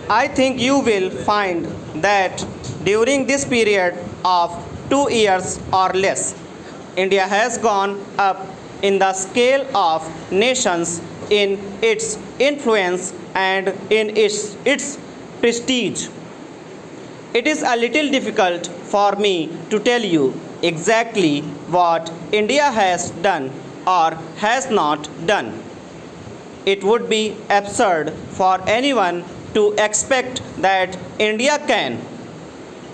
I think you will find that during this period of 2 years or less, India has gone up in the scale of nations in its influence and in its prestige. It is a little difficult for me to tell you exactly what India has done or has not done. It would be absurd for anyone to expect that India can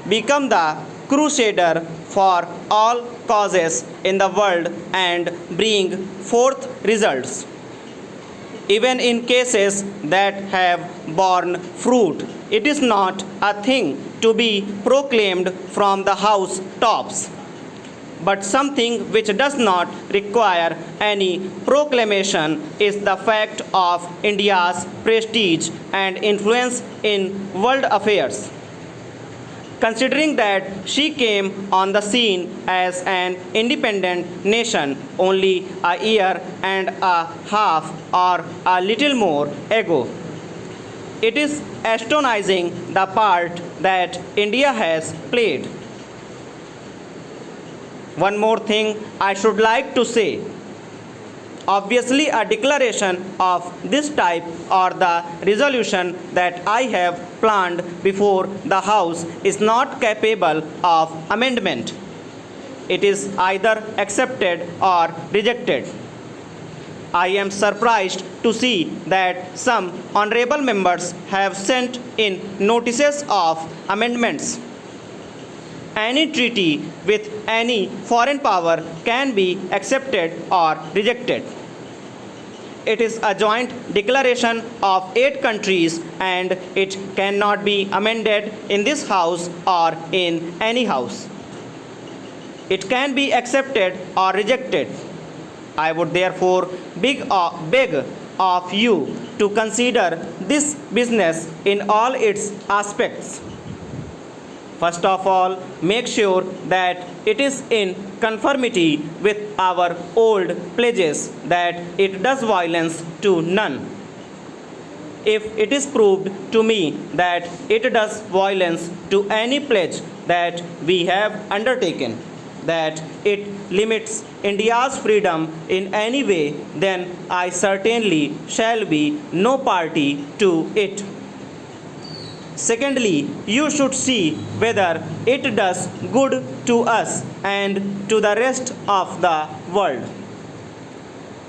become the crusader for all causes in the world and bring forth results, even in cases that have borne fruit. It is not a thing to be proclaimed from the house tops, but something which does not require any proclamation is the fact of India's prestige and influence in world affairs. Considering that she came on the scene as an independent nation only a year and a half or a little more ago, it is astonishing the part that India has played. One more thing I should like to say. Obviously, a declaration of this type or the resolution that I have planned before the House is not capable of amendment. It is either accepted or rejected. I am surprised to see that some honorable members have sent in notices of amendments. Any treaty with any foreign power can be accepted or rejected. It is a joint declaration of 8 countries and it cannot be amended in this House or in any House. It can be accepted or rejected. I would therefore beg of you to consider this business in all its aspects. First of all, make sure that it is in conformity with our old pledges that it does violence to none. If it is proved to me that it does violence to any pledge that we have undertaken, that it limits India's freedom in any way, then I certainly shall be no party to it. Secondly, you should see whether it does good to us and to the rest of the world.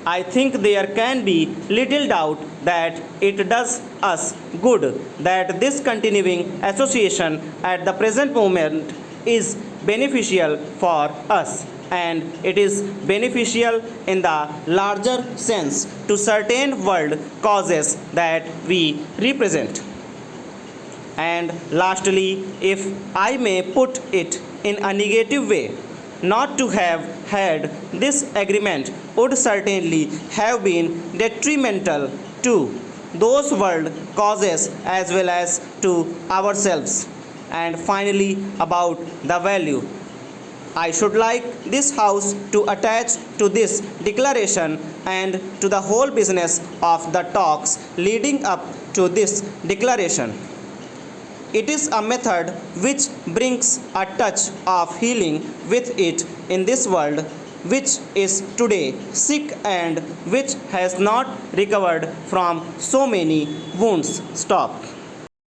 I think there can be little doubt that it does us good, that this continuing association at the present moment is beneficial for us, and it is beneficial in the larger sense to certain world causes that we represent. And lastly, if I may put it in a negative way, not to have had this agreement would certainly have been detrimental to those world causes as well as to ourselves. And finally, about the value. I should like this House to attach to this declaration and to the whole business of the talks leading up to this declaration. It is a method which brings a touch of healing with it in this world, which is today sick and which has not recovered from so many wounds. Stop.